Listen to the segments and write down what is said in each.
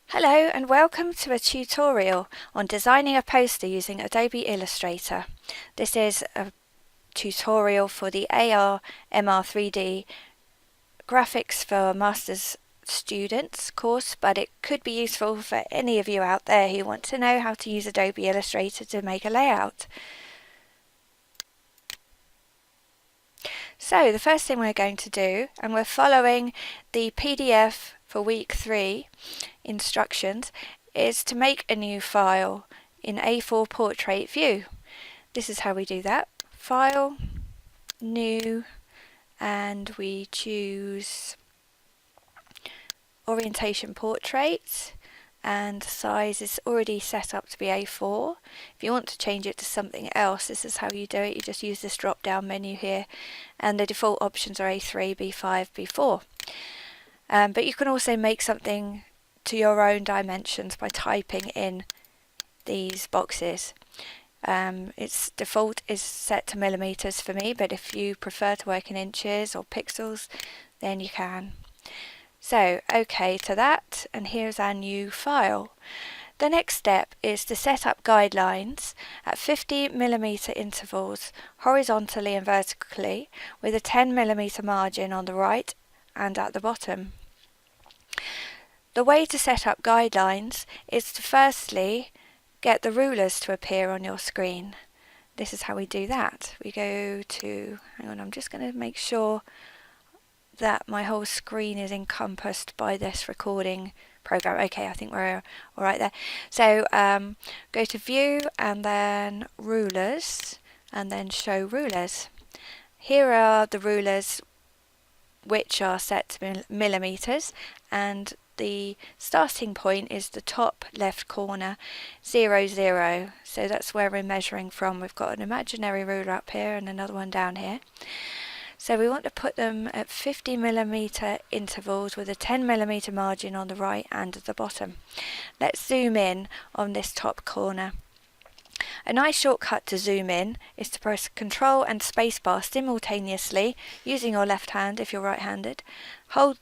Hello and welcome to a tutorial on designing a poster using Adobe Illustrator. This is a tutorial for the AR MR 3D graphics for Masters students course, but it could be useful for any of you out there who want to know how to use Adobe Illustrator to make a layout. So the first thing we're going to do, and we're following the PDF for week 3 instructions, is to make a new file in A4 portrait view. This is how we do that. File, new, and we choose orientation portrait, and size is already set up to be A4. If you want to change it to something else, this is how you do it. You just use this drop down menu here, and the default options are A3, B5, B4. But you can also make something to your own dimensions by typing in these boxes. Its default is set to millimeters for me, but if you prefer to work in inches or pixels, then you can. So, OK to that, and here's our new file. The next step is to set up guidelines at 50mm intervals horizontally and vertically with a 10mm margin on the right and at the bottom. The way to set up guidelines is to firstly get the rulers to appear on your screen. This is how we do that. We go to, hang on, I'm just going to make sure that my whole screen is encompassed by this recording program. Okay, I think we're all right there. So go to view and then rulers and then show rulers. Here are the rulers which are set to millimeters, and the starting point is the top left corner, 0, 0. So that's where we're measuring from. We've got an imaginary ruler up here and another one down here. So we want to put them at 50mm intervals with a 10mm margin on the right and at the bottom. Let's zoom in on this top corner. A nice shortcut to zoom in is to press Ctrl and spacebar simultaneously using your left hand if you're right-handed.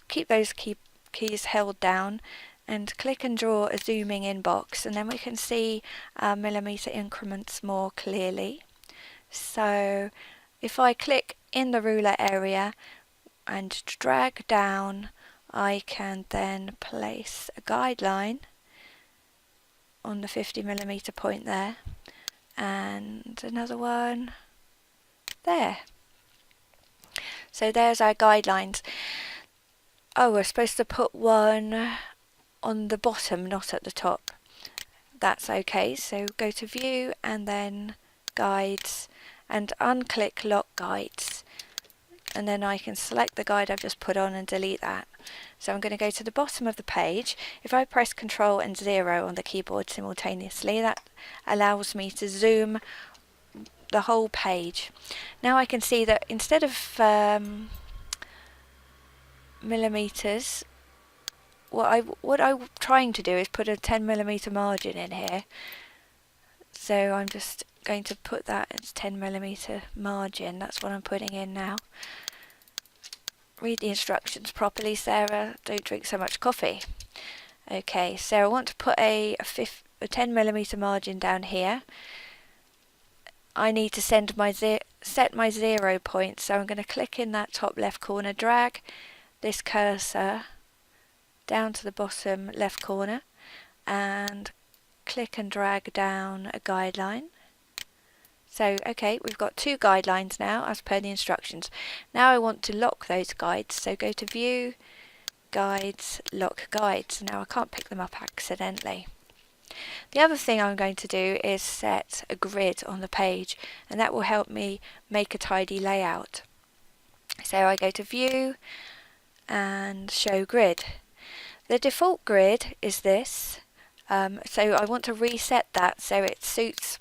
Keep those keys held down and click and draw a zooming in box, and then we can see our millimeter increments more clearly. So if I click in the ruler area and drag down, I can then place a guideline on the 50mm point there, and another one there. So there's our guidelines. Oh, we're supposed to put one on the bottom, not at the top. That's okay. So go to view and then guides and unclick lock guides, and then I can select the guide I've just put on and delete that. So I'm going to go to the bottom of the page. If I press Ctrl and 0 on the keyboard simultaneously, that allows me to zoom the whole page. Now I can see that instead of millimeters, what I'm trying to do is put a 10mm margin in here. So I'm just going to put that as 10mm margin. That's what I'm putting in now. Read the instructions properly, Sarah. Don't drink so much coffee. Okay, so I want to put a 10mm margin down here. I need to set my 0 point, so I'm going to click in that top left corner, drag this cursor down to the bottom left corner, and click and drag down a guideline. So, okay, we've got 2 guidelines now as per the instructions. Now I want to lock those guides, so go to View, Guides, Lock Guides. Now I can't pick them up accidentally. The other thing I'm going to do is set a grid on the page, and that will help me make a tidy layout. So I go to View and Show Grid. The default grid is this, so I want to reset that so it suits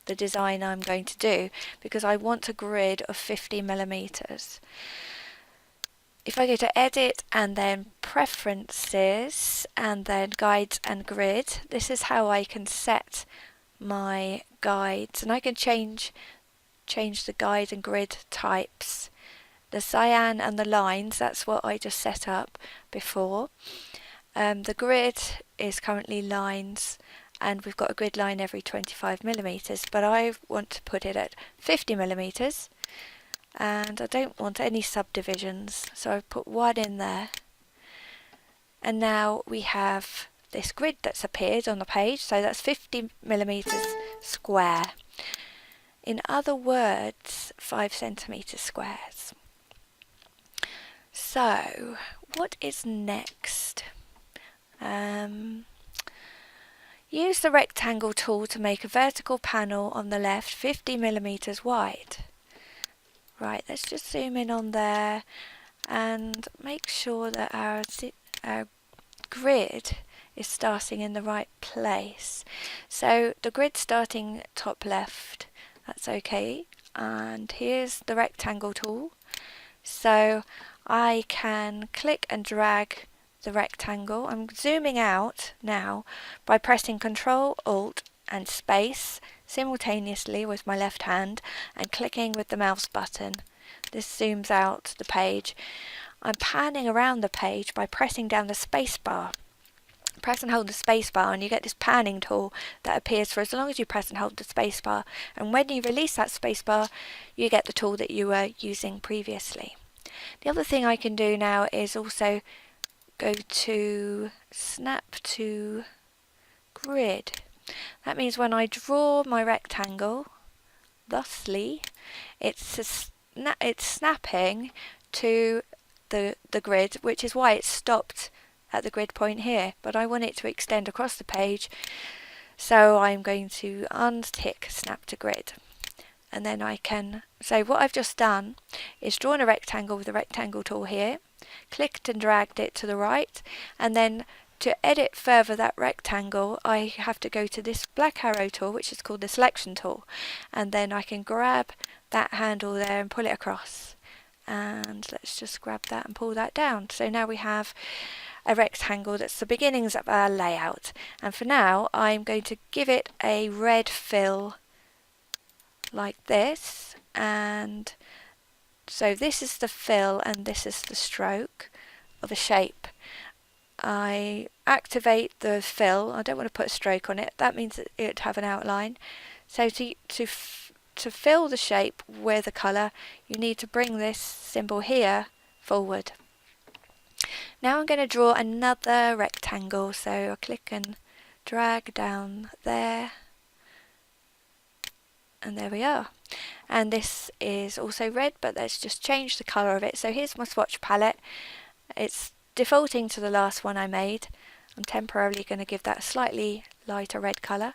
the design I'm going to do, because I want a grid of 50mm. If I go to Edit and then Preferences and then Guides and Grid, this is how I can set my guides, and I can change the guide and grid types. The cyan and the lines, that's what I just set up before. The grid is currently lines, and we've got a grid line every 25 millimeters, but I want to put it at 50 millimeters, and I don't want any subdivisions, so I've put one in there. And now we have this grid that's appeared on the page, so that's 50 millimeters square. In other words, 5 centimeters squares. So, what is next? Use the rectangle tool to make a vertical panel on the left 50 millimeters wide. Right, let's just zoom in on there and make sure that our grid is starting in the right place. So the grid starting top left, that's okay. And here's the rectangle tool. So I can click and drag the rectangle. I'm zooming out now by pressing Ctrl, Alt and Space simultaneously with my left hand and clicking with the mouse button. This zooms out the page. I'm panning around the page by pressing down the space bar. Press and hold the space bar and you get this panning tool that appears for as long as you press and hold the space bar, and when you release that space bar you get the tool that you were using previously. The other thing I can do now is also go to Snap to Grid. That means when I draw my rectangle, thusly, it's snapping to the grid, which is why it's stopped at the grid point here, but I want it to extend across the page, so I'm going to untick Snap to Grid. And then I can, so what I've just done is drawn a rectangle with the rectangle tool here, clicked and dragged it to the right, and then to edit further that rectangle I have to go to this black arrow tool, which is called the selection tool, and then I can grab that handle there and pull it across. And let's just grab that and pull that down. So now we have a rectangle that's the beginnings of our layout, and for now I'm going to give it a red fill like this, and so this is the fill and this is the stroke of a shape. I activate the fill. I don't want to put a stroke on it, that means that it would have an outline. So to fill the shape with a colour you need to bring this symbol here forward. Now I'm going to draw another rectangle, so I'll click and drag down there, and there we are. And this is also red, but let's just change the colour of it. So here's my swatch palette. It's defaulting to the last one I made. I'm temporarily going to give that a slightly lighter red colour.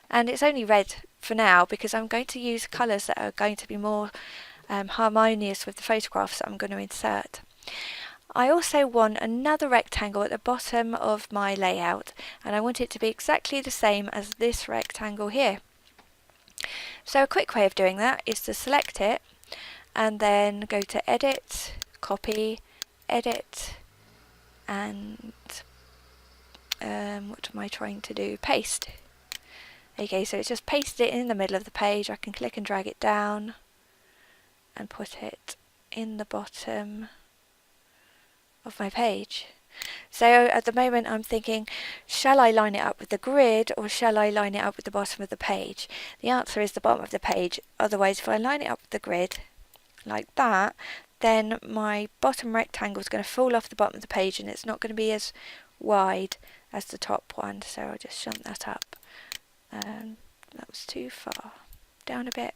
And it's only red for now because I'm going to use colours that are going to be more harmonious with the photographs that I'm going to insert. I also want another rectangle at the bottom of my layout, and I want it to be exactly the same as this rectangle here. So a quick way of doing that is to select it and then go to Edit, Copy, Edit, and what am I trying to do? Paste. Okay, so it's just pasted it in the middle of the page. I can click and drag it down and put it in the bottom of my page. So at the moment I'm thinking, shall I line it up with the grid or shall I line it up with the bottom of the page? The answer is the bottom of the page. Otherwise, if I line it up with the grid like that, then my bottom rectangle is going to fall off the bottom of the page and it's not going to be as wide as the top one. So I'll just shunt that up. That was too far. Down a bit.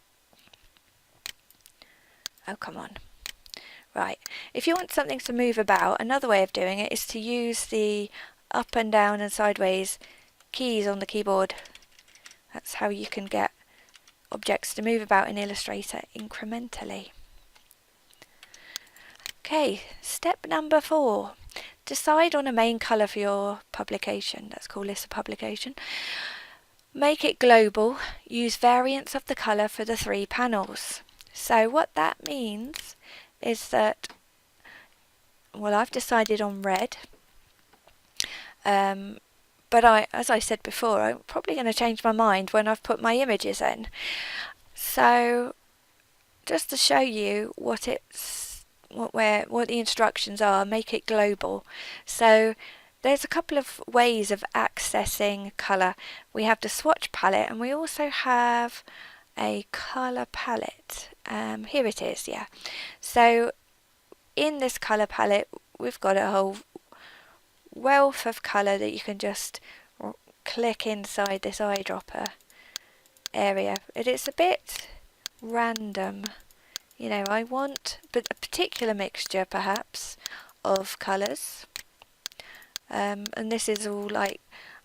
Oh, come on. Right, if you want something to move about, another way of doing it is to use the up and down and sideways keys on the keyboard. That's how you can get objects to move about in Illustrator incrementally. Okay, step number 4. Decide on a main colour for your publication. Let's call this a publication. Make it global. Use variants of the colour for the 3 panels. So what that means is that, well, I've decided on red, but as I said before, I'm probably going to change my mind when I've put my images in. So just to show you what the instructions are, make it global. So there's a couple of ways of accessing colour. We have the swatch palette, and we also have a colour palette. Here it is, yeah. So in this colour palette, we've got a whole wealth of colour that you can just click inside this eyedropper area. It's a bit random. You know, I want a particular mixture perhaps of colours. And this is all like,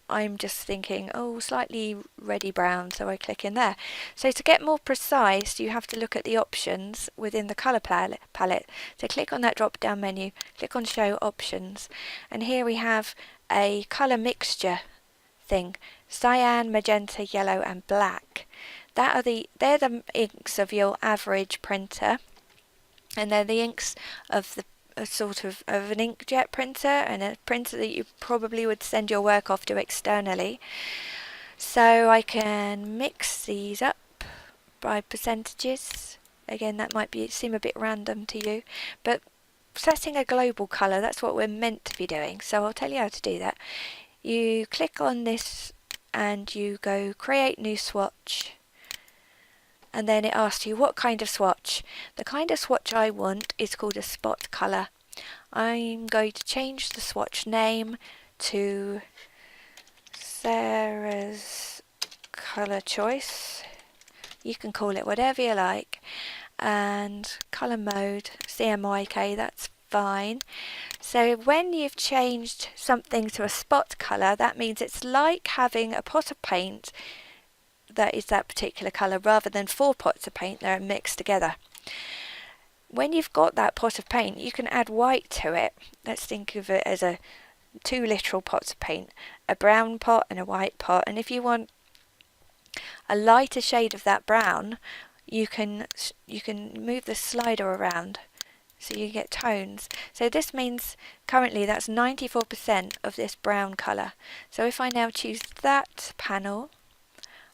I'm just thinking, oh, slightly reddy brown, so I click in there. So to get more precise, you have to look at the options within the colour palette. So click on that drop down menu, click on show options, and here we have a colour mixture thing: cyan, magenta, yellow and black. They're the inks of your average printer, and they're the inks of a sort of an inkjet printer, and a printer that you probably would send your work off to externally. So I can mix these up by percentages. Again, that might seem a bit random to you, but setting a global colour, that's what we're meant to be doing. So I'll tell you how to do that. You click on this and you go create new swatch, and then it asks you what kind of swatch. The kind of swatch I want is called a spot colour. I'm going to change the swatch name to Sarah's colour choice. You can call it whatever you like. And colour mode, CMYK, that's fine. So when you've changed something to a spot colour, that means it's like having a pot of paint that is that particular colour rather than 4 pots of paint that are mixed together. When you've got that pot of paint, you can add white to it. Let's think of it as 2 literal pots of paint, a brown pot and a white pot, and if you want a lighter shade of that brown, you can move the slider around so you get tones. So this means currently that's 94% of this brown colour. So if I now choose that panel,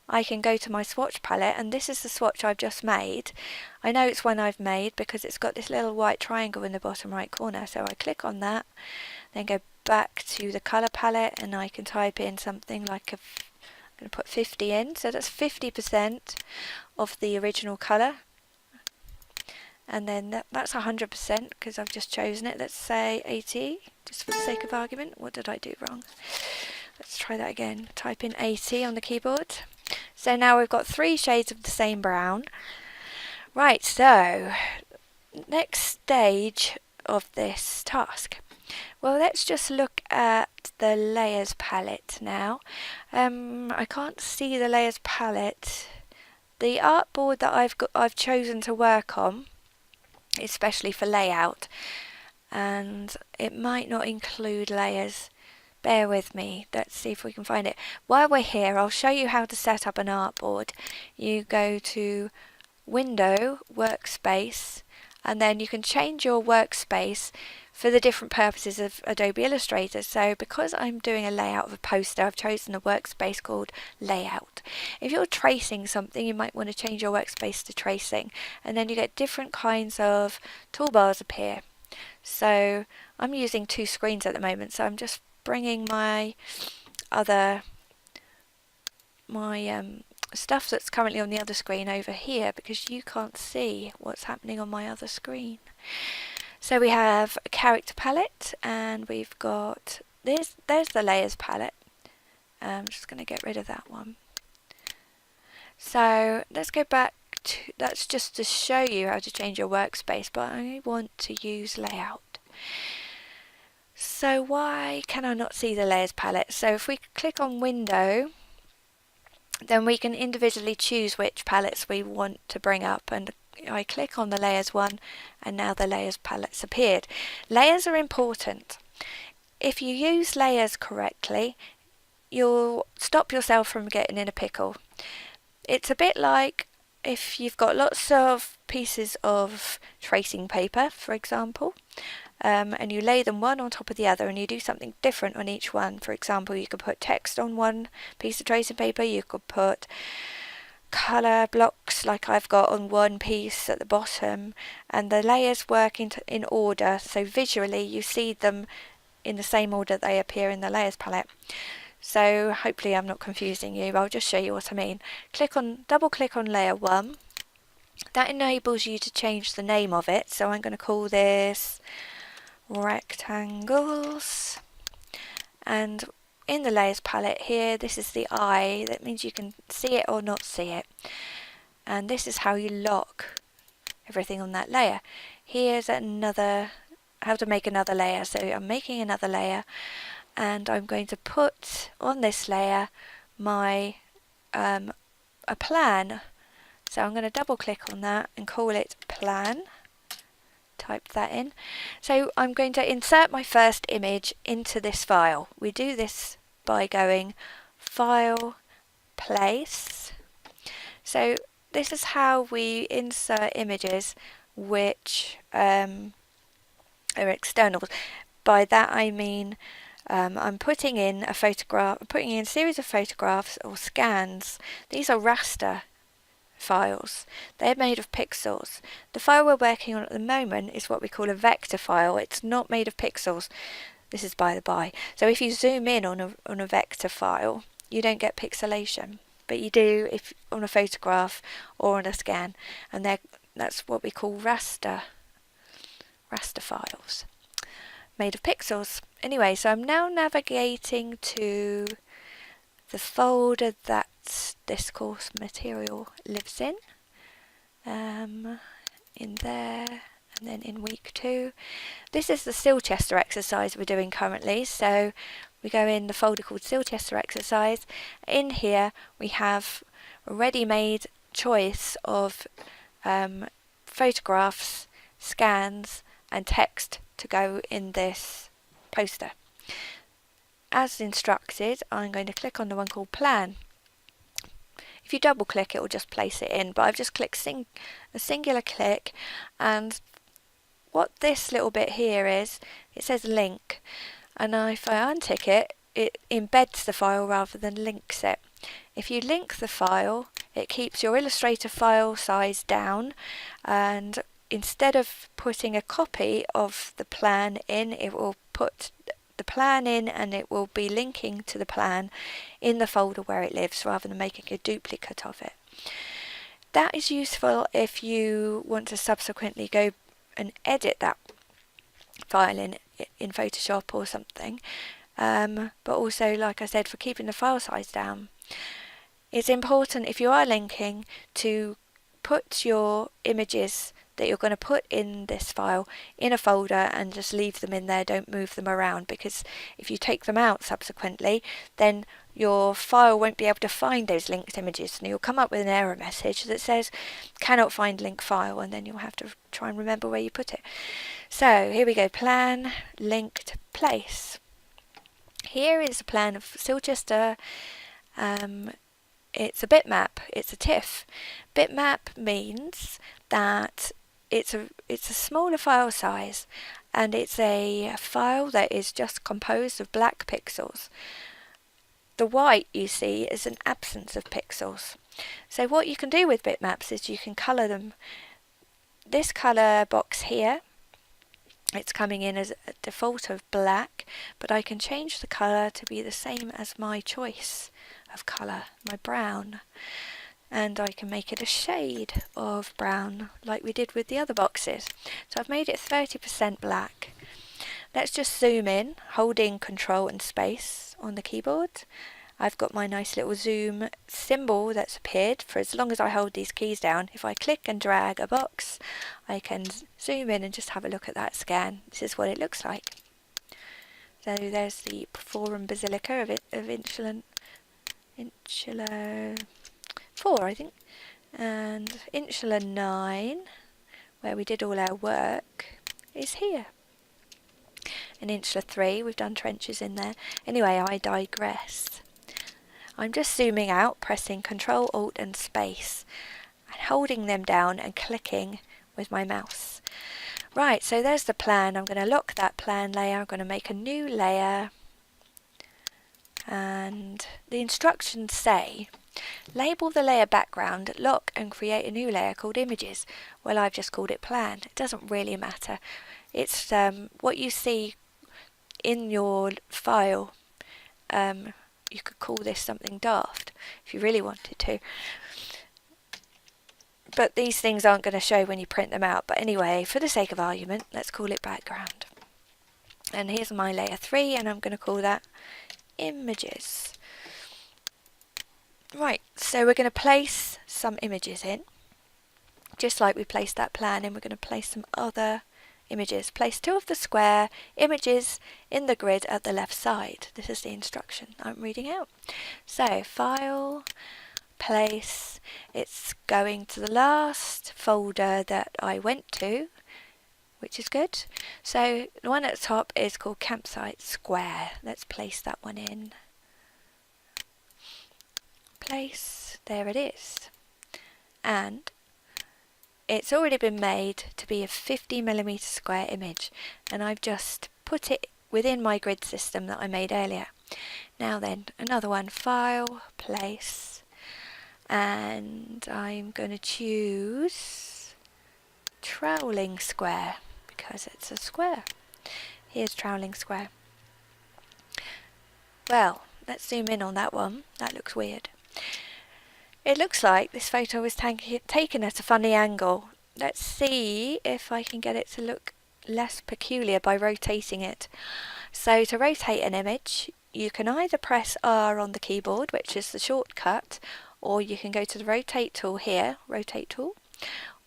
I can go to my swatch palette, and this is the swatch I've just made. I know it's one I've made because it's got this little white triangle in the bottom right corner. So I click on that, then go back to the colour palette, and I can type in something like I'm going to put 50 in. So that's 50% of the original colour. And then that's 100% because I've just chosen it. Let's say 80, just for the sake of argument. What did I do wrong? Let's try that again. Type in 80 on the keyboard. So now we've got 3 shades of the same brown. Right, so next stage of this task. Well, let's just look at the layers palette now. I can't see the layers palette. The artboard that I've chosen to work on, especially for layout, and it might not include layers. Bear with me, let's see if we can find it. While we're here, I'll show you how to set up an artboard. You go to Window, Workspace, and then you can change your workspace for the different purposes of Adobe Illustrator. So because I'm doing a layout of a poster, I've chosen a workspace called Layout. If you're tracing something, you might want to change your workspace to Tracing, and then you get different kinds of toolbars appear. So I'm using 2 screens at the moment, so I'm just bringing my stuff that's currently on the other screen over here because you can't see what's happening on my other screen. So we have a character palette, and we've got there's the layers palette. I'm just going to get rid of that one. So let's go back to, that's just to show you how to change your workspace, but I want to use layout. So why can I not see the layers palette? So if we click on Window, then we can individually choose which palettes we want to bring up, and I click on the layers one, and now the layers palettes appeared. Layers are important. If you use layers correctly, you'll stop yourself from getting in a pickle. It's a bit like if you've got lots of pieces of tracing paper, for example, and you lay them one on top of the other, and you do something different on each one. For example, you could put text on one piece of tracing paper, you could put colour blocks like I've got on one piece at the bottom, and the layers work in order, so visually you see them in the same order they appear in the layers palette. So hopefully I'm not confusing you, I'll just show you what I mean. Double click on layer 1. That enables you to change the name of it, so I'm going to call this rectangles, and in the layers palette here, this is the eye. That means you can see it or not see it, and this is how you lock everything on that layer. Here's another how to make another layer. So I'm making another layer, and I'm going to put on this layer my a plan. So I'm going to double click on that and call it plan. Type that in. So I'm going to insert my first image into this file. We do this by going File, Place. So this is how we insert images which are externals. By that I mean I'm putting in a photograph, putting in a series of photographs or scans. These are raster files. They're made of pixels. The file we're working on at the moment is what we call a vector file. It's not made of pixels. This is by the by. So if you zoom in on a vector file, you don't get pixelation, but you do if on a photograph or on a scan, and that's what we call raster files made of pixels. Anyway, so I'm now navigating to the folder that this course material lives in there, and then in week 2. This is the Silchester exercise we're doing currently, so we go in the folder called Silchester exercise. In here we have a ready-made choice of photographs, scans and text to go in this poster. As instructed, I'm going to click on the one called plan. If you double click, it will just place it in, but I've just clicked a singular click, and what this little bit here is, it says link, and if I untick it, it embeds the file rather than links it. If you link the file, it keeps your Illustrator file size down, and instead of putting a copy of the plan in, it will put the plan in, and it will be linking to the plan in the folder where it lives rather than making a duplicate of it. That is useful if you want to subsequently go and edit that file in Photoshop or something, but also, like I said, for keeping the file size down. It's important if you are linking to put your images that you're going to put in this file in a folder and just leave them in there, don't move them around, because if you take them out subsequently, then your file won't be able to find those linked images, and you'll come up with an error message that says cannot find link file, and then you'll have to try and remember where you put it. So here we go, plan, linked, place. Here is a plan of Silchester. It's a bitmap, it's a TIFF. Bitmap means that it's a smaller file size, and it's a file that is just composed of black pixels. The white you see is an absence of pixels. So what you can do with bitmaps is you can colour them. This colour box here, it's coming in as a default of black, but I can change the colour to be the same as my choice of colour, my brown. And I can make it a shade of brown like we did with the other boxes. So I've made it 30% black. Let's just zoom in, holding Control and Space on the keyboard. I've got my nice little zoom symbol that's appeared for as long as I hold these keys down. If I click and drag a box, I can zoom in and just have a look at that scan. This is what it looks like. So there's the Forum Basilica of Insular 4, I think, and Insular 9, where we did all our work, is here. And Insular 3, we've done trenches in there. Anyway, I digress. I'm just zooming out, pressing Control, Alt and Space, and holding them down and clicking with my mouse. Right, so there's the plan. I'm going to lock that plan layer. I'm going to make a new layer. And the instructions say, label the layer background, lock and create a new layer called images. Well, I've just called it plan. It doesn't really matter. It's what you see in your file, you could call this something daft if you really wanted to. But these things aren't going to show when you print them out. But anyway, for the sake of argument, let's call it background. And here's my layer 3, and I'm going to call that images. Right, so we're going to place some images in. Just like we placed that plan in, we're going to place some other images. Place 2 of the square images in the grid at the left side. This is the instruction I'm reading out. So, file, place, it's going to the last folder that I went to, which is good. So the one at the top is called campsite square. Let's place that one in. Place, there it is. And it's already been made to be a 50mm square image, and I've just put it within my grid system that I made earlier. Now then, another one, file, place, and I'm going to choose troweling square because it's a square. Here's troweling square. Well, let's zoom in on that one. That looks weird. It looks like this photo was taken at a funny angle. Let's see if I can get it to look less peculiar by rotating it. So to rotate an image, you can either press R on the keyboard, which is the shortcut, or you can go to the rotate tool here, rotate tool,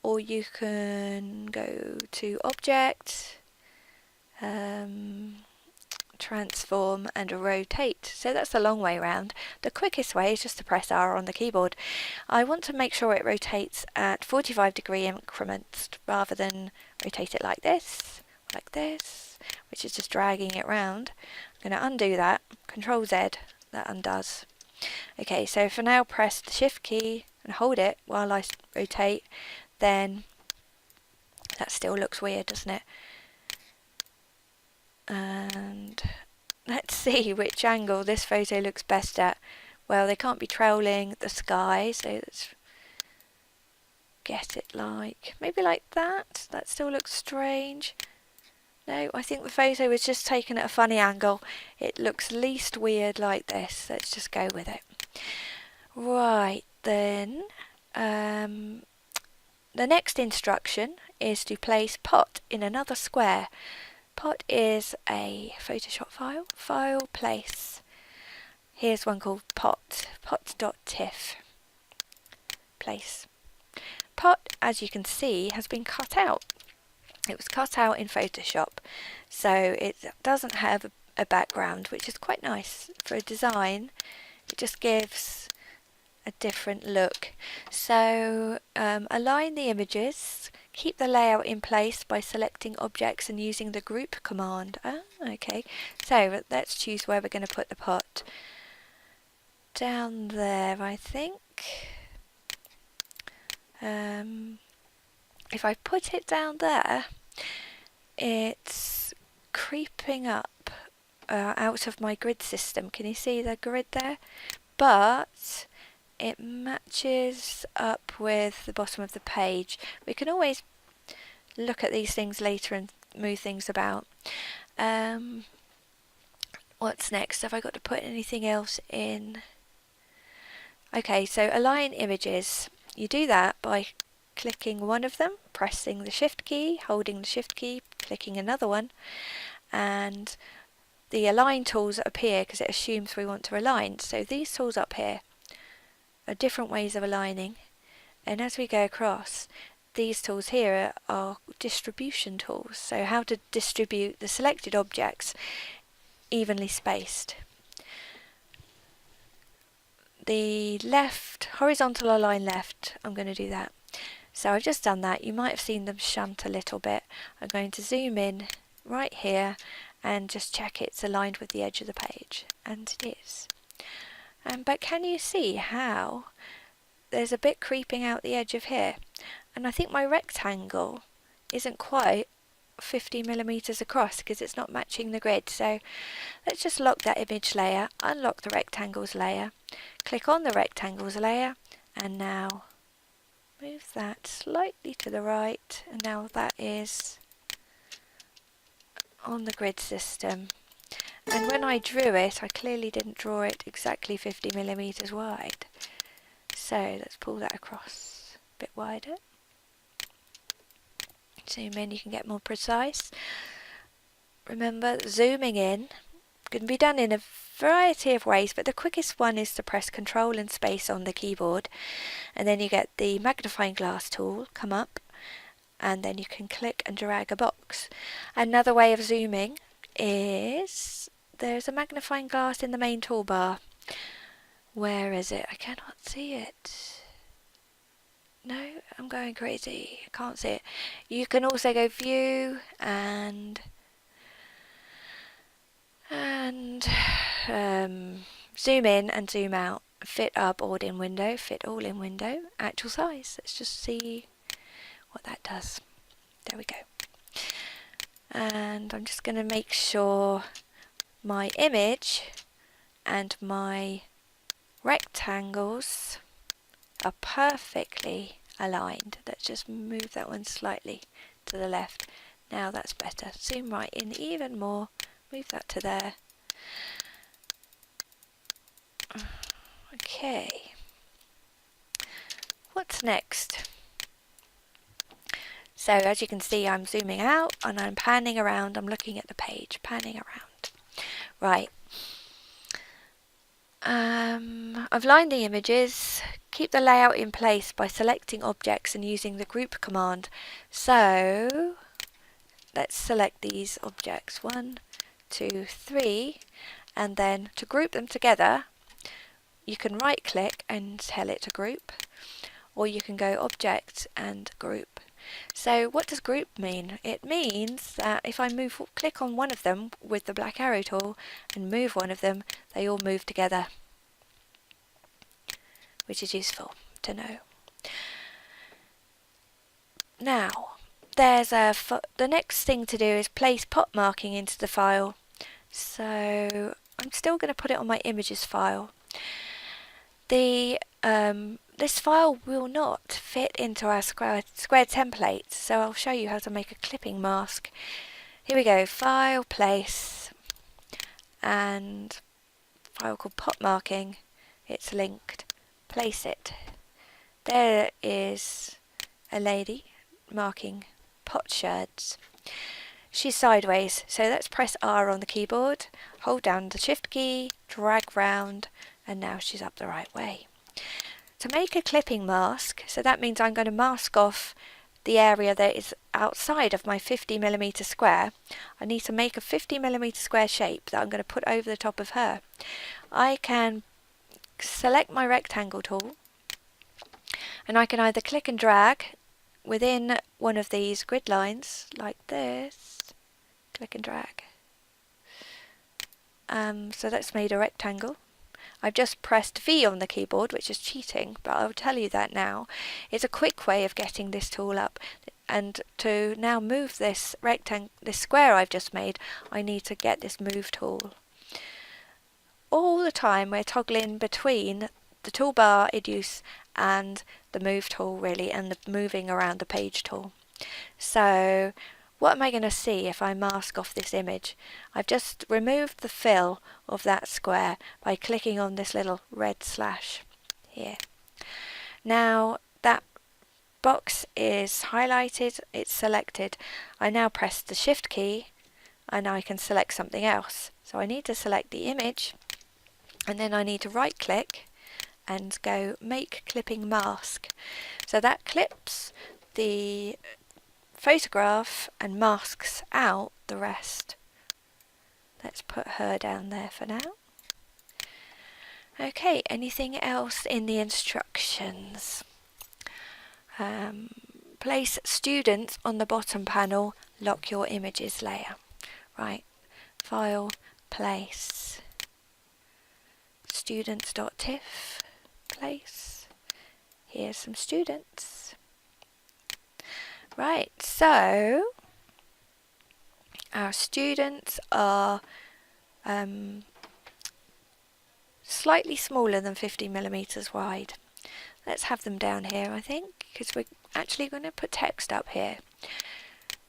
or you can go to object, transform and rotate. So that's the long way around. The quickest way is just to press R on the keyboard. I want to make sure it rotates at 45-degree increments rather than rotate it like this, which is just dragging it round. I'm going to undo that. Control Z, that undoes. Okay, so if I now press the shift key and hold it while I rotate, then that still looks weird, doesn't it? And let's see which angle this photo looks best at. Well, they can't be trailing the sky, so let's get it like, maybe like that. That still looks strange. No, I think the photo was just taken at a funny angle. It looks least weird like this. Let's just go with it. Right, then, the next instruction is to place pot in another square. Pot is a Photoshop file. File, place. Here's one called pot. Pot.tiff. Place. Pot, as you can see, has been cut out. It was cut out in Photoshop, so it doesn't have a background, which is quite nice for a design. It just gives a different look. So align the images. Keep the layout in place by selecting objects and using the group command. Okay. So let's choose where we're going to put the pot. Down there, I think. If I put it down there, it's creeping up out of my grid system. Can you see the grid there? But it matches up with the bottom of the page. We can always look at these things later and move things about. What's next? Have I got to put anything else in? Okay, so align images. You do that by clicking one of them, pressing the shift key, holding the shift key, clicking another one, and the align tools appear because it assumes we want to align. So these tools up here are different ways of aligning, and as we go across, these tools here are distribution tools, so how to distribute the selected objects evenly spaced. The left, horizontal align left, I'm going to do that. So I've just done that. You might have seen them shunt a little bit. I'm going to zoom in right here and just check it's aligned with the edge of the page, and it is. But can you see how there's a bit creeping out the edge of here? And I think my rectangle isn't quite 50mm across because it's not matching the grid. So let's just lock that image layer, unlock the rectangles layer, click on the rectangles layer, and now move that slightly to the right, and now that is on the grid system. And when I drew it, I clearly didn't draw it exactly 50mm wide. So let's pull that across a bit wider. Zoom in, you can get more precise. Remember, zooming in can be done in a variety of ways, but the quickest one is to press Control and Space on the keyboard, and then you get the magnifying glass tool come up, and then you can click and drag a box. Another way of zooming is there's a magnifying glass in the main toolbar. Where is it? I cannot see it. No, I'm going crazy. I can't see it. You can also go View and zoom in and zoom out. Fit up all in window, fit all in window, actual size. Let's just see what that does. There we go. And I'm just going to make sure my image and my rectangles are perfectly aligned. Let's just move that one slightly to the left. Now that's better. Zoom right in even more. Move that to there. Okay. What's next? So as you can see, I'm zooming out and I'm panning around. I'm looking at the page, panning around. Right. I've lined the images. Keep the layout in place by selecting objects and using the group command. So let's select these objects, 1, 2, 3, and then to group them together, you can right click and tell it to group, or you can go object and group. So what does group mean? It means that if I click on one of them with the black arrow tool and move one of them, they all move together, which is useful to know. Now, there's the next thing to do is place pot marking into the file. So I'm still going to put it on my images file. This file will not fit into our square template, so I'll show you how to make a clipping mask. Here we go, File, Place, and file called pot marking. It's linked. Place it. There is a lady marking potsherds. She's sideways, so let's press R on the keyboard, hold down the Shift key, drag round, and now she's up the right way. To make a clipping mask, so that means I'm going to mask off the area that is outside of my 50mm square. I need to make a 50mm square shape that I'm going to put over the top of her. I can select my rectangle tool, and I can either click and drag within one of these grid lines like this. Click and drag. So that's made a rectangle. I've just pressed V on the keyboard, which is cheating, but I'll tell you that now. It's a quick way of getting this tool up, and to now move this this square I've just made, I need to get this move tool. All the time we're toggling between the toolbar in use and the move tool really, and the moving around the page tool. So what am I going to see if I mask off this image? I've just removed the fill of that square by clicking on this little red slash here. Now that box is highlighted, it's selected. I now press the Shift key and I can select something else. So I need to select the image, and then I need to right click and go Make Clipping Mask. So that clips the photograph and masks out the rest. Let's put her down there for now. Okay, anything else in the instructions? Place students on the bottom panel, lock your images layer. Right, File, Place, students.tiff, place. Here's some students. Right, so our students are slightly smaller than 50mm wide. Let's have them down here, I think, because we're actually going to put text up here.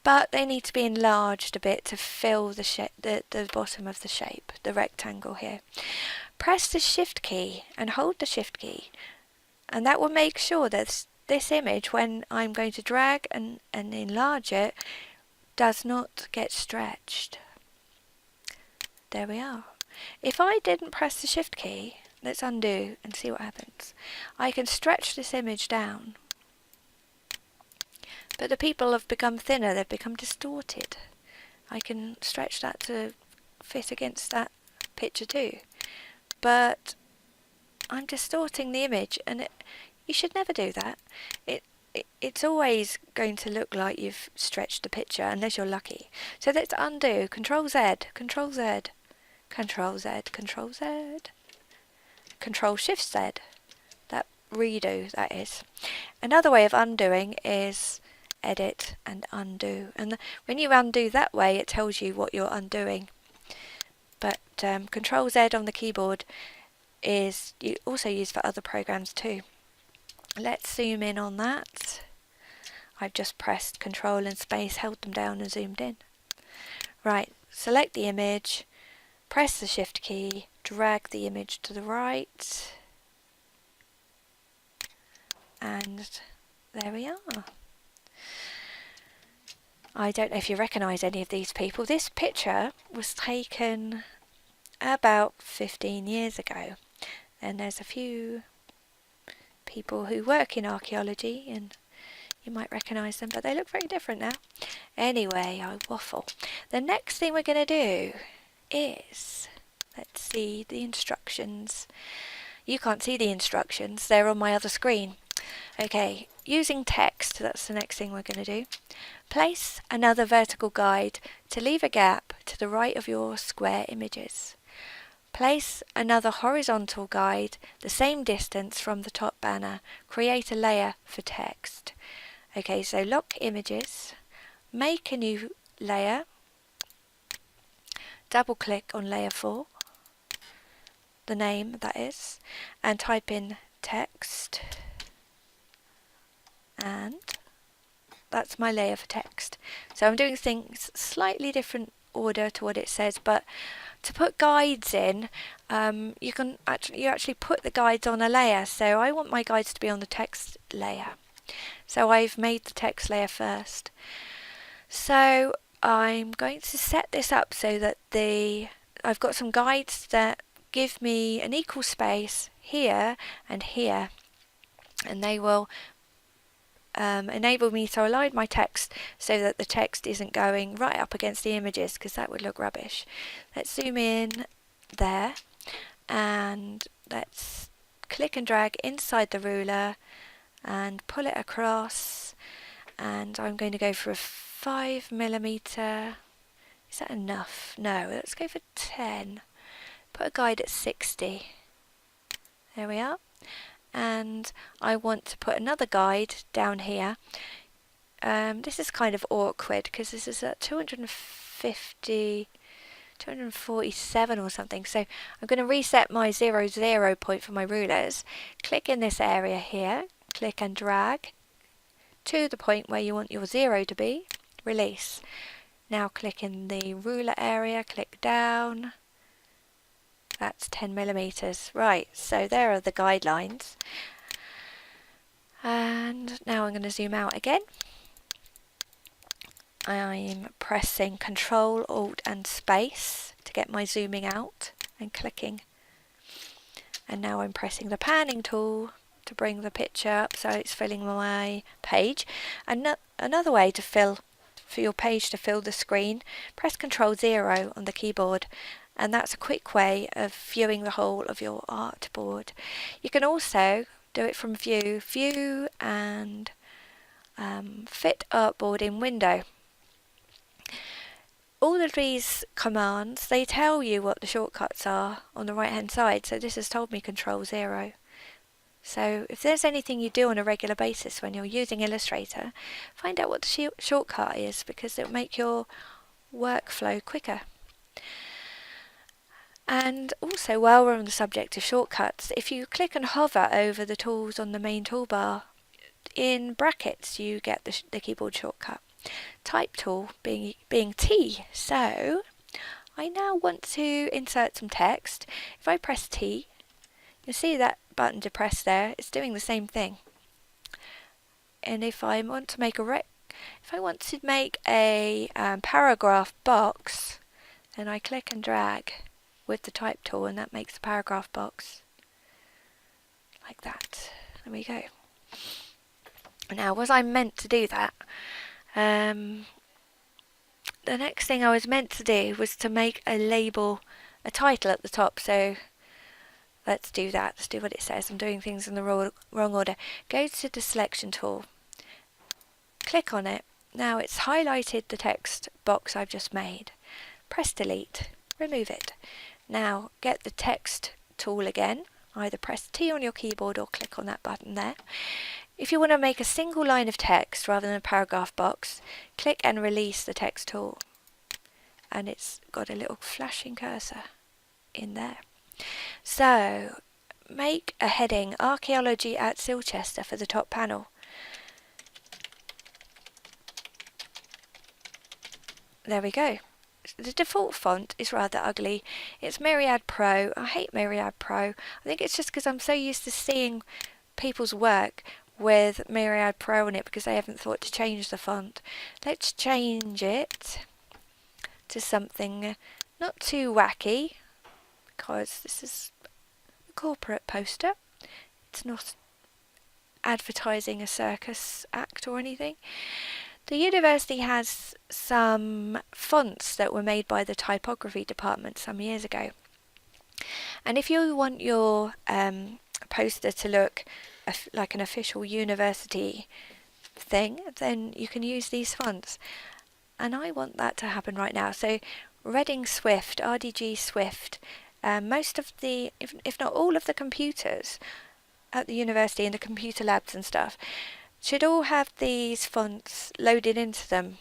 but they need to be enlarged a bit to fill the bottom of the shape, the rectangle here. Press the Shift key and hold the Shift key, and that will make sure that this image, when I'm going to drag and enlarge it, does not get stretched. There we are. If I didn't press the Shift key, let's undo and see what happens. I can stretch this image down, but the people have become thinner, they've become distorted. I can stretch that to fit against that picture too, but I'm distorting the image, and you should never do that. It's always going to look like you've stretched the picture, unless you're lucky. So let's undo. Control Z, Control Z, Control Z, Control Z, Control Shift Z. That redo, that is. Another way of undoing is edit and undo, and when you undo that way, it tells you what you're undoing. But Control Z on the keyboard is also used for other programs too. Let's zoom in on that. I've just pressed Control and space, held them down and zoomed in. Right, select the image, press the Shift key, drag the image to the right, and there we are. I don't know if you recognise any of these people. This picture was taken about 15 years ago, and there's a few people who work in archaeology and you might recognise them, but they look very different now. Anyway, I waffle. The next thing we're going to do is, let's see the instructions. You can't see the instructions, they're on my other screen. Okay, using text, that's the next thing we're going to do. Place another vertical guide to leave a gap to the right of your square images. Place another horizontal guide the same distance from the top banner. Create a layer for text. Okay, so lock images, make a new layer, double click on layer 4, the name that is, and type in text, and that's my layer for text. So I'm doing things slightly different order to what it says, but to put guides in, you actually put the guides on a layer. So I want my guides to be on the text layer. So I've made the text layer first. So I'm going to set this up so that I've got some guides that give me an equal space here and here, and they will enable me to align my text so that the text isn't going right up against the images, because that would look rubbish. Let's zoom in there, and let's click and drag inside the ruler and pull it across, and I'm going to go for a 5mm. Is that enough? No, let's go for 10. Put a guide at 60. There we are. And I want to put another guide down here. This is kind of awkward because this is at 247 or something. So I'm going to reset my 0 point for my rulers. Click in this area here, click and drag to the point where you want your 0 to be. Release. Now click in the ruler area, click down. That's 10mm. Right, so there are the guidelines. And now I'm going to zoom out again. I'm pressing Control, Alt and Space to get my zooming out and clicking. And now I'm pressing the panning tool to bring the picture up so it's filling my page. Another way for your page to fill the screen, press Control 0 on the keyboard, and that's a quick way of viewing the whole of your artboard. You can also do it from View and Fit Artboard in Window. All of these commands, they tell you what the shortcuts are on the right hand side, so this has told me Control 0. So if there's anything you do on a regular basis when you're using Illustrator, find out what the shortcut is, because it'll make your workflow quicker. And also, while we're on the subject of shortcuts, if you click and hover over the tools on the main toolbar, in brackets you get the keyboard shortcut. type tool being T. So I now want to insert some text. If I press T, you'll see that button depressed there. It's doing the same thing. And if I want to make a paragraph box, then I click and drag with the type tool, and that makes a paragraph box like that. There we go. Now, was I meant to do that? The next thing I was meant to do was to make a label, a title at the top. So let's do that. Let's do what it says. I'm doing things in the wrong order. Go to the selection tool. Click on it. Now it's highlighted the text box I've just made. Press delete. Remove it. Now get the text tool again. Either press T on your keyboard or click on that button there. If you want to make a single line of text rather than a paragraph box, click and release the text tool. And it's got a little flashing cursor in there. So make a heading Archaeology at Silchester for the top panel. There we go. The default font is rather ugly. It's Myriad Pro. I hate Myriad Pro. I think it's just because I'm so used to seeing people's work with Myriad Pro on it because they haven't thought to change the font. Let's change it to something not too wacky, because this is a corporate poster. It's not advertising a circus act or anything. The university has some fonts that were made by the typography department some years ago. And if you want your poster to look like an official university thing, then you can use these fonts. And I want that to happen right now. So Reading Swift, RDG Swift, most of the, if not all of the computers at the university and the computer labs and stuff, should all have these fonts loaded into them.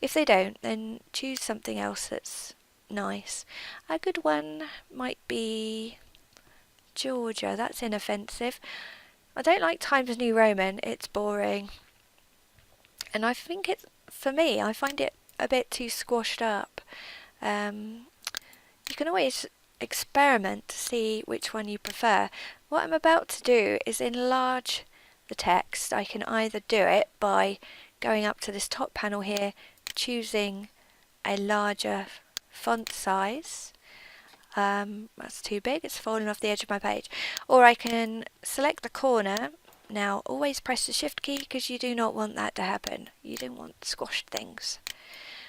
If they don't, then choose something else that's nice. A good one might be Georgia. That's inoffensive. I don't like Times New Roman. It's boring. And I think it's, for me, I find it a bit too squashed up. You can always experiment to see which one you prefer. What I'm about to do is enlarge the text. I can either do it by going up to this top panel here, choosing a larger font size. That's too big, it's fallen off the edge of my page. Or I can select the corner. Now always press the shift key because you do not want that to happen. You don't want squashed things.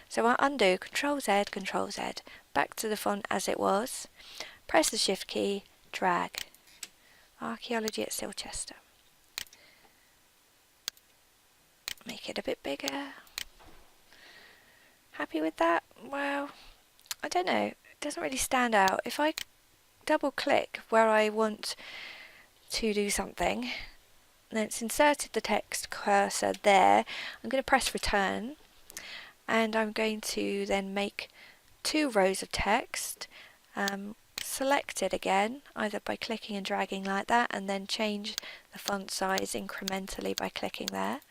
So I undo, Control Z, back to the font as it was. Press the shift key, drag. Archaeology at Silchester. Make it a bit bigger. Happy with that? Well, I don't know. It doesn't really stand out. If I double click where I want to do something, then it's inserted the text cursor there. I'm going to press return, and I'm going to then make 2 rows of text. Select it again, either by clicking and dragging like that, and then change the font size incrementally by clicking there.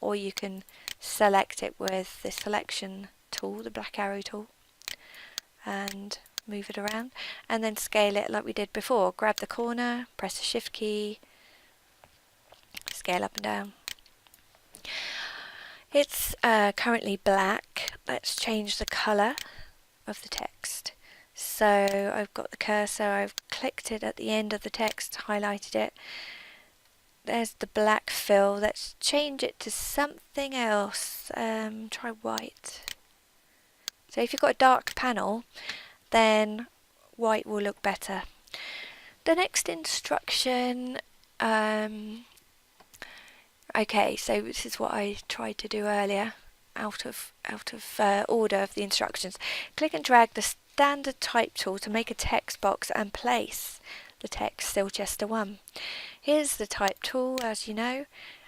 Or you can select it with the selection tool, the black arrow tool, and move it around, and then scale it like we did before. Grab the corner, press the shift key, scale up and down. It's currently black. Let's change the colour of the text. So I've got the cursor, I've clicked it at the end of the text, highlighted it. There's the black fill. Let's change it to something else. Try white. So if you've got a dark panel, then white will look better. The next instruction, okay, so this is what I tried to do earlier, out of order of the instructions. Click and drag the standard type tool to make a text box and place the text Silchester 1. Here's the type tool, as you know.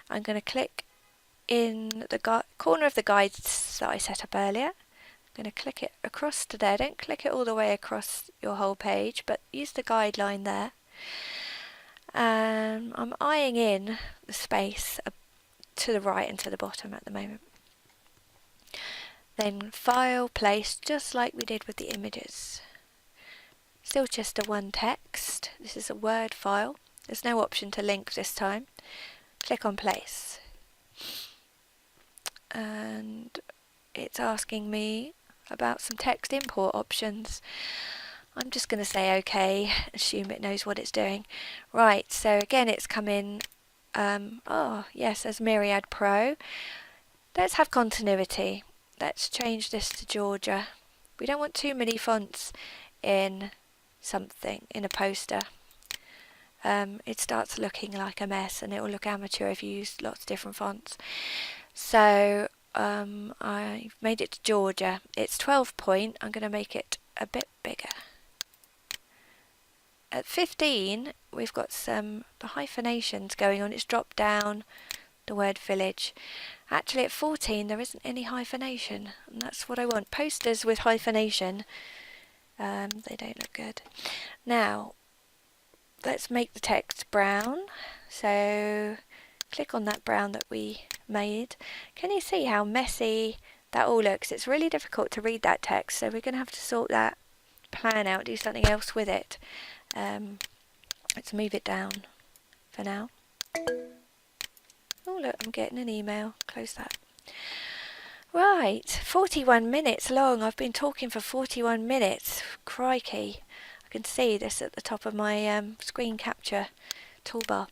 I'm going to click in the corner of the guides that I set up earlier. I'm going to click it across to there. Don't click it all the way across your whole page, but use the guideline there. I'm eyeing in the space to the right and to the bottom at the moment. Then File, Place, just like we did with the images. Still just a one text. This is a Word file. There's no option to link this time. Click on Place. And it's asking me about some text import options. I'm just going to say OK, assume it knows what it's doing. Right, so again it's come in, oh yes, as Myriad Pro. Let's have continuity. Let's change this to Georgia. We don't want too many fonts in something, in a poster. It starts looking like a mess and it will look amateur if you use lots of different fonts. So I've made it to Georgia. It's 12 point. I'm going to make it a bit bigger. At 15, we've got the hyphenations going on. It's dropped down the word village. Actually, at 14, there isn't any hyphenation, and that's what I want. Posters with hyphenation, they don't look good. Now, let's make the text brown. So, click on that brown that we made. Can you see how messy that all looks? It's really difficult to read that text, so we're going to have to sort that plan out, do something else with it. Let's move it down for now. Oh look, I'm getting an email. Close that. Right, 41 minutes long. I've been talking for 41 minutes. Crikey. I can see this at the top of my screen capture toolbar.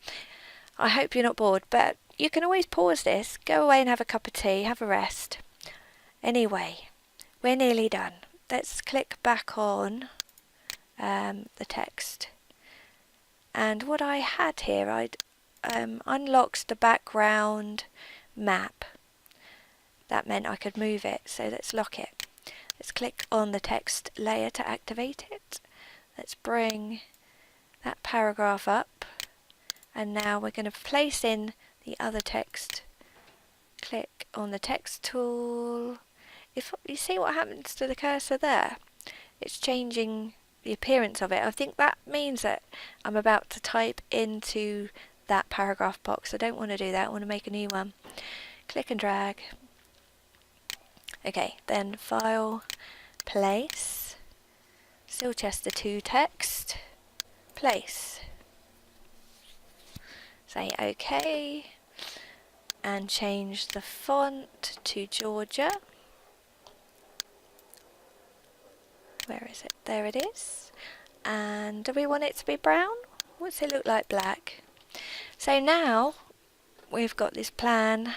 I hope you're not bored, but you can always pause this, go away and have a cup of tea, have a rest. Anyway, we're nearly done. Let's click back on the text. And what I had here, I'd unlocked the background map. That meant I could move it, so let's lock it. Let's click on the text layer to activate it. Let's bring that paragraph up, and now we're going to place in the other text. Click on the text tool. If you see what happens to the cursor there, it's changing the appearance of it. I think that means that I'm about to type into that paragraph box. I don't want to do that. I want to make a new one. Click and drag. Okay, then File, Place, Silchester 2 text, Place. Say OK, and change the font to Georgia. Where is it? There it is. And do we want it to be brown? What's it look like black? So now we've got this plan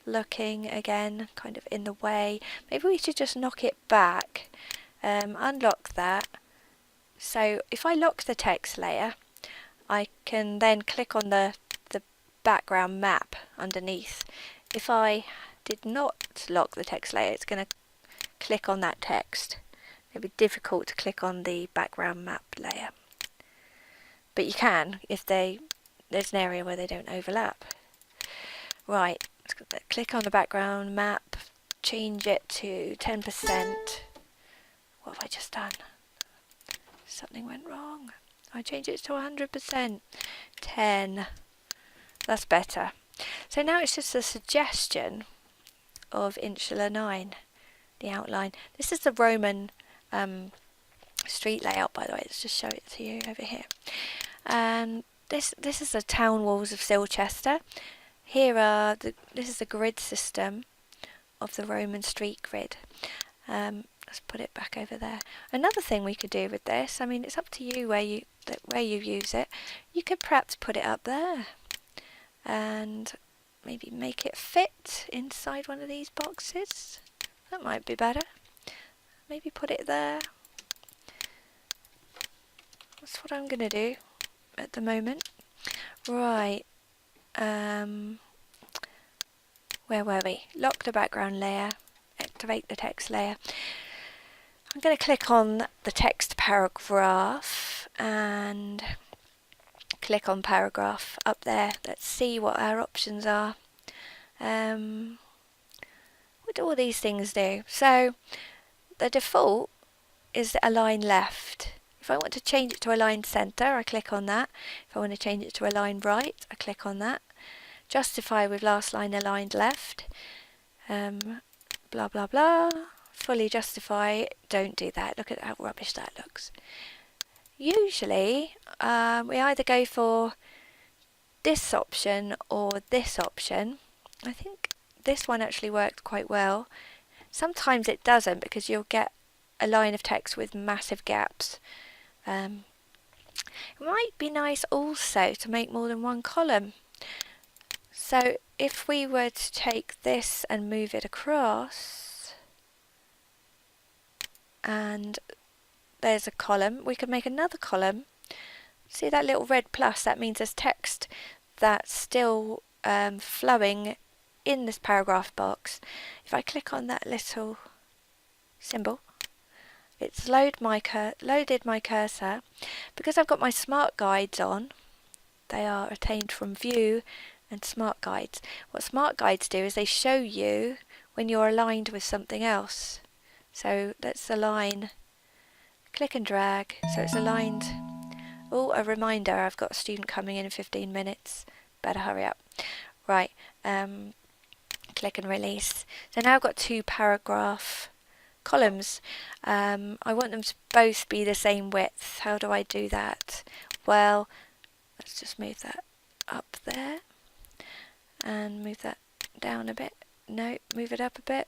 looking again kind of in the way. Maybe we should just knock it back, unlock that. So if I lock the text layer, I can then click on the background map underneath. If I did not lock the text layer, it's going to click on that text. It'd be difficult to click on the background map layer, but you can if there's an area where they don't overlap. Right, let's click on the background map, change it to 10%. What have I just done? Something went wrong. I changed it to 100%. 10. That's better. So now it's just a suggestion of Insula 9, the outline. This is the Roman street layout, by the way. Let's just show it to you over here. And this is the town walls of Silchester. Here are this is the grid system of the Roman street grid. Let's put it back over there. Another thing we could do with this, I mean, it's up to you where you use it. You could perhaps put it up there and maybe make it fit inside one of these boxes. That might be better. Maybe put it there. That's what I'm going to do at the moment. Right. Where were we? Lock the background layer. Activate the text layer. I'm going to click on the text paragraph and click on paragraph up there. Let's see what our options are. What do all these things do? So the default is align left. If I want to change it to align center, I click on that. If I want to change it to align right, I click on that. Justify with last line aligned left. blah blah blah, fully justify, don't do that. Look at how rubbish that looks. Usually we either go for this option or this option. I think this one actually worked quite well. Sometimes it doesn't because you'll get a line of text with massive gaps. It might be nice also to make more than one column. So if we were to take this and move it across, and there's a column, we could make another column. See that little red plus? That means there's text that's still flowing in this paragraph box. If I click on that little symbol, it's loaded my cursor. Because I've got my smart guides on, they are attained from view and smart guides. What smart guides do is they show you when you're aligned with something else. So let's align, click and drag, so it's aligned. Oh, a reminder, I've got a student coming in 15 minutes. Better hurry up. Right, click and release. So now I've got two paragraph columns. I want them to both be the same width. How do I do that? Well, let's just move that up there and move that down a bit. No, move it up a bit.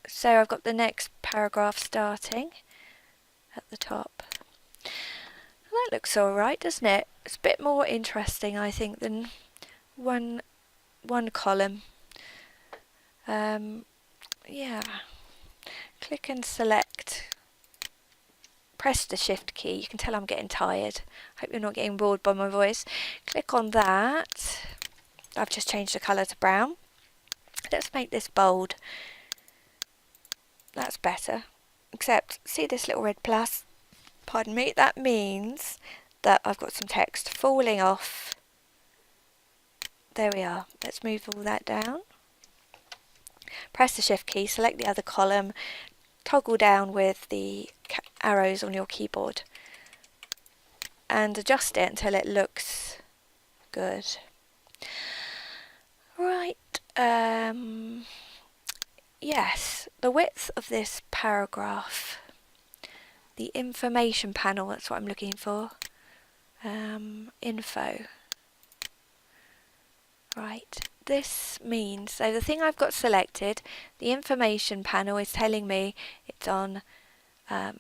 So I've got the next paragraph starting at the top. That looks alright, doesn't it? It's a bit more interesting, I think, than one column. Yeah. Click and select. Press the shift key. You can tell I'm getting tired. Hope you're not getting bored by my voice. Click on that. I've just changed the colour to brown. Let's make this bold. That's better. Except, see this little red plus? Pardon me. That means that I've got some text falling off. There we are. Let's move all that down. Press the shift key, select the other column, toggle down with the arrows on your keyboard and adjust it until it looks good. Right, yes, the width of this paragraph, the information panel, that's what I'm looking for, info. Right, this means, so the thing I've got selected, the information panel is telling me it's on, the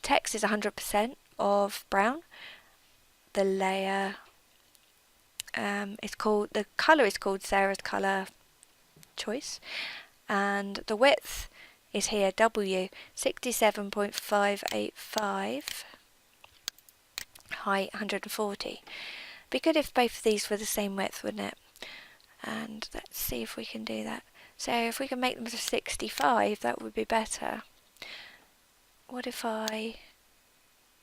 text is 100% of brown, the layer is called, the colour is called Sarah's colour choice, and the width is here, W, 67.585, height 140. Be good if both of these were the same width, wouldn't it? And let's see if we can do that. So if we can make them to 65, that would be better. What if I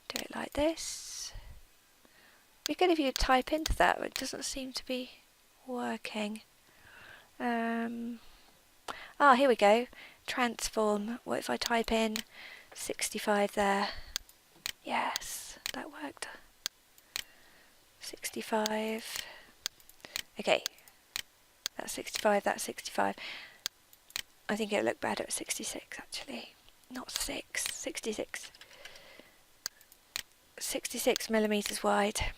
do it like this? Be good if you type into that, but it doesn't seem to be working. Here we go. Transform. What if I type in 65 there? Yes, that worked. 65. Okay. That's 65, that's 65. I think it'll look better at 66 actually. Not 6, 66. 66 millimeters wide.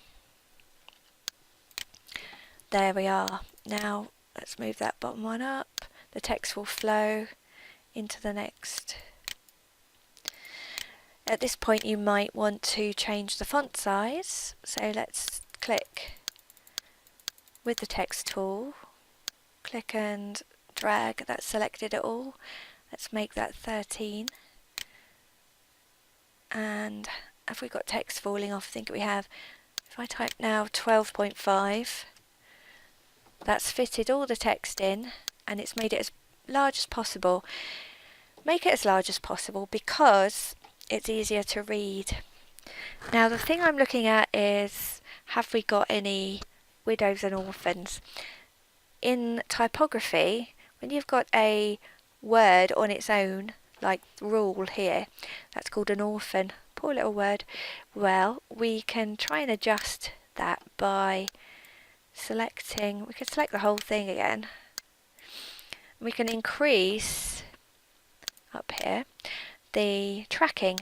There we are. Now let's move that bottom one up. The text will flow into the next. At this point you might want to change the font size. So let's click with the text tool. Click and drag, that's selected it all. Let's make that 13. And have we got text falling off? I think we have. If I type now 12.5, that's fitted all the text in and it's made it as large as possible. Make it as large as possible because it's easier to read. Now the thing I'm looking at is, have we got any widows and orphans? In typography, when you've got a word on its own, like rule here, that's called an orphan. Poor little word. Well, we can try and adjust that by selecting, we can select the whole thing again. We can increase up here, the tracking.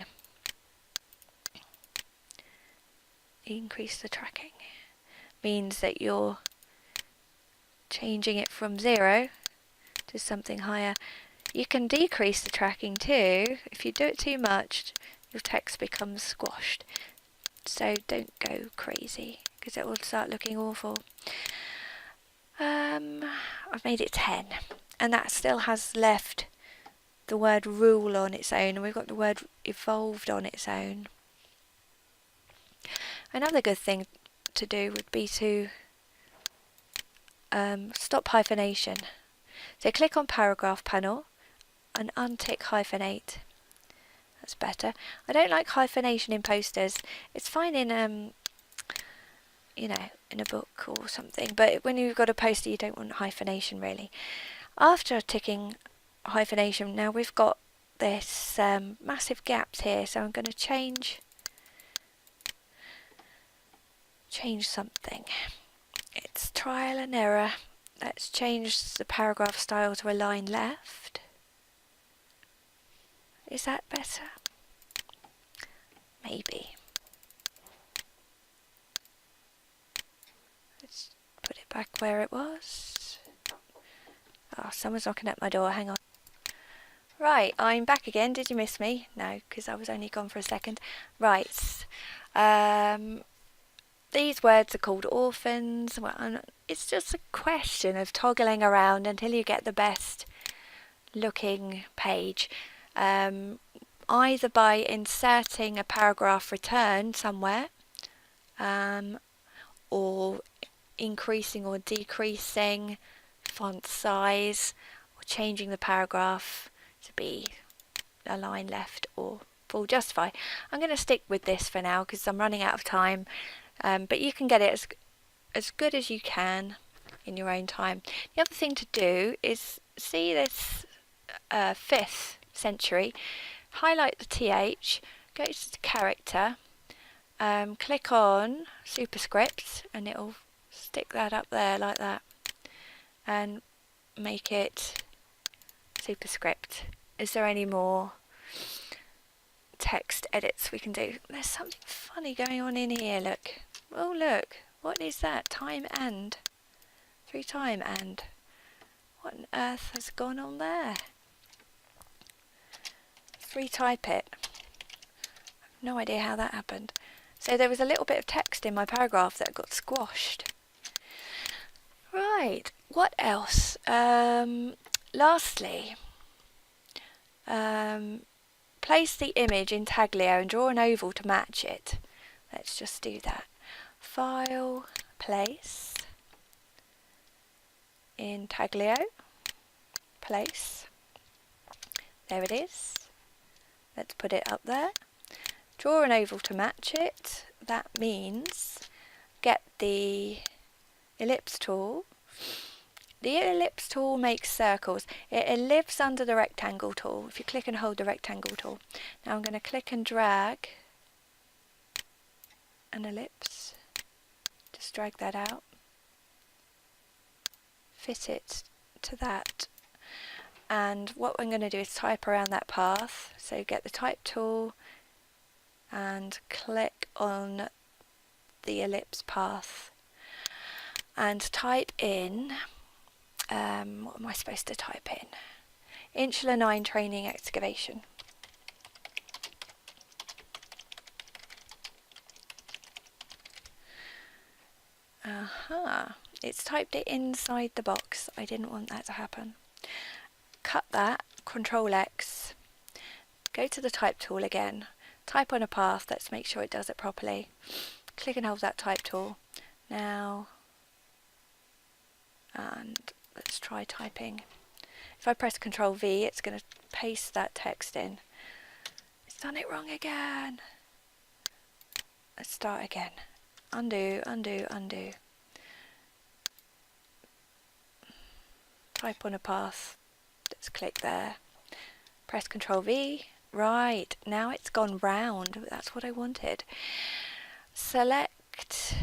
Increase the tracking means that you're changing it from 0 to something higher. You can decrease the tracking too. If you do it too much, your text becomes squashed. So don't go crazy, because it will start looking awful. I've made it 10, and that still has left the word rule on its own, and we've got the word evolved on its own. Another good thing to do would be to stop hyphenation. So click on paragraph panel and untick hyphenate. That's better. I don't like hyphenation in posters. It's fine in you know, in a book or something, but when you've got a poster you don't want hyphenation really. After ticking hyphenation, now we've got this massive gaps here, so I'm going to change something. It's trial and error. Let's change the paragraph style to align left. Is that better? Maybe. Let's put it back where it was. Oh, someone's knocking at my door, hang on. Right, I'm back again. Did you miss me? No, because I was only gone for a second. Right. These words are called orphans. Well, it's just a question of toggling around until you get the best looking page. Either by inserting a paragraph return somewhere, or increasing or decreasing font size, or changing the paragraph to be align left or full justify. I'm going to stick with this for now because I'm running out of time, but you can get it as good as you can in your own time. The other thing to do is see this 5th century, highlight the TH, go to the character, click on superscript, and it'll stick that up there like that and make it superscript. Is there any more text edits we can do? There's something funny going on in here, look. Oh look, what is that? Time and. 3 time and. What on earth has gone on there? Retype it. No idea how that happened. So there was a little bit of text in my paragraph that got squashed. Right, what else? Lastly, place the image in Taglio and draw an oval to match it. Let's just do that. File, place, in Taglio, place. There it is. Let's put it up there. Draw an oval to match it. That means get the ellipse tool. The ellipse tool makes circles. It lives under the rectangle tool. If you click and hold the rectangle tool. Now I'm going to click and drag an ellipse. Just drag that out. Fit it to that. And what I'm going to do is type around that path. So get the type tool and click on the ellipse path and type in, what am I supposed to type in? Insular 9 training excavation. Aha, it's typed it inside the box. I didn't want that to happen. Cut that, Control X, go to the type tool again, type on a path, let's make sure it does it properly. Click and hold that type tool. Now, and let's try typing. If I press Control V, it's going to paste that text in. It's done it wrong again. Let's start again. Undo, undo, undo. Type on a path. Let's click there. Press Control V. Right, now it's gone round. That's what I wanted. Select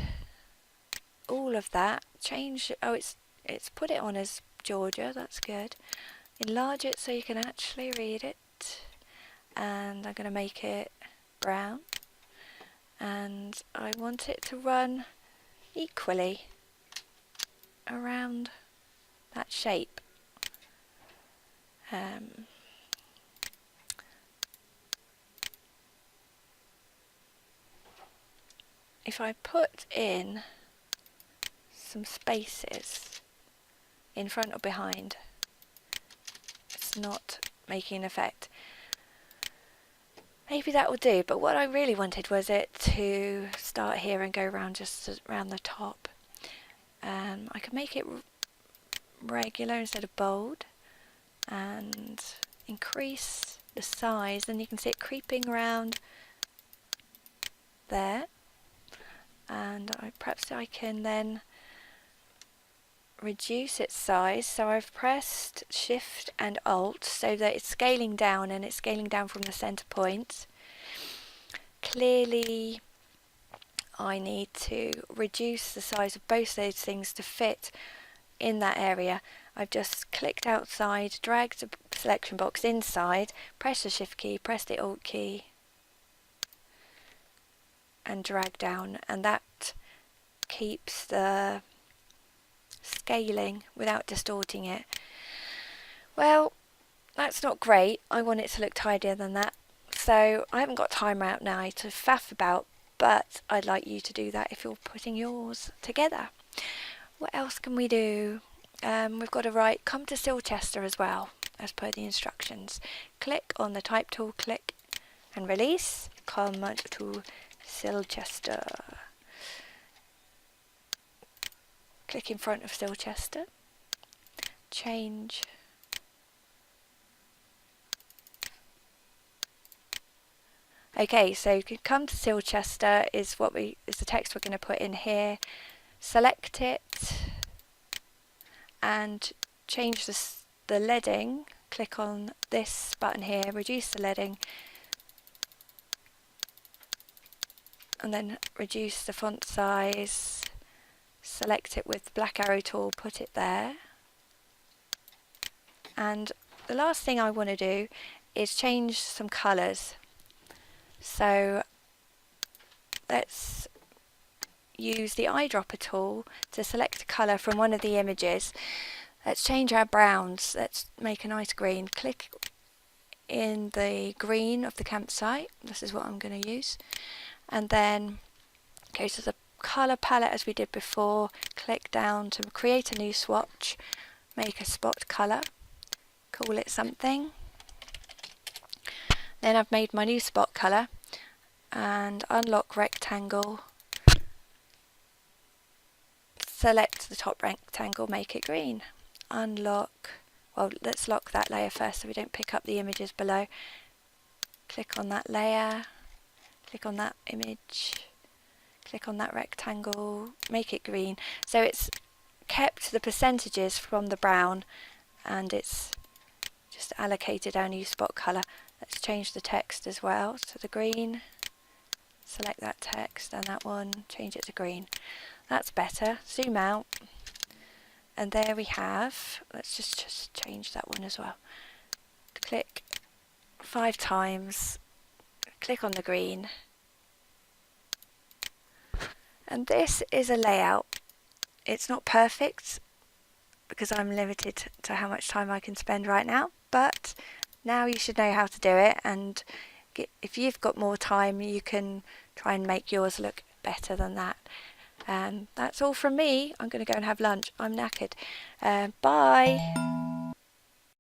all of that. Change. Oh, it's put it on as Georgia. That's good. Enlarge it so you can actually read it. white, and I'm going to make it brown, and I want it to run equally around that shape. If I put in some spaces in front or behind, it's not making an effect. Maybe that will do, but what I really wanted was it to start here and go around just around the top. I could make it regular instead of bold and increase the size, and you can see it creeping around there. And perhaps I can then reduce its size. So I've pressed Shift and Alt so that it's scaling down, and it's scaling down from the center point. Clearly I need to reduce the size of both those things to fit in that area. I've just clicked outside, dragged the selection box inside, pressed the Shift key, pressed the Alt key, and drag down, and that keeps the scaling without distorting it. Well, that's not great. I want it to look tidier than that, so I haven't got time out now to faff about, but I'd like you to do that if you're putting yours together. What else can we do? We've got to come to Silchester as well, as per the instructions. Click on the type tool, click and release, come to Silchester. Click in front of Silchester, change Okay, so you can come to Silchester is the text we're going to put in here. Select it and change the leading. Click on this button here, reduce the leading, and then reduce the font size. Select it with the black arrow tool, put it there. And the last thing I want to do is change some colours. So let's use the eyedropper tool to select a colour from one of the images. Let's change our browns. Let's make a nice green. Click in the green of the campsite. This is what I'm going to use. And then go to the colour palette as we did before. Click down to create a new swatch. Make a spot colour. Call it something. Then I've made my new spot colour and unlock rectangle. Select the top rectangle, make it green. Unlock, well, let's lock that layer first so we don't pick up the images below. Click on that layer, click on that image, click on that rectangle, make it green. So it's kept the percentages from the brown and it's just allocated our new spot colour. Let's change the text as well to the green. Select that text and that one, change it to green. That's better. Zoom out. And there we have, let's just change that one as well. Click 5 times, click on the green. And this is a layout. It's not perfect because I'm limited to how much time I can spend right now, but now you should know how to do it, and if you've got more time you can try and make yours look better than that. That's all from me. I'm going to go and have lunch. I'm knackered. Bye.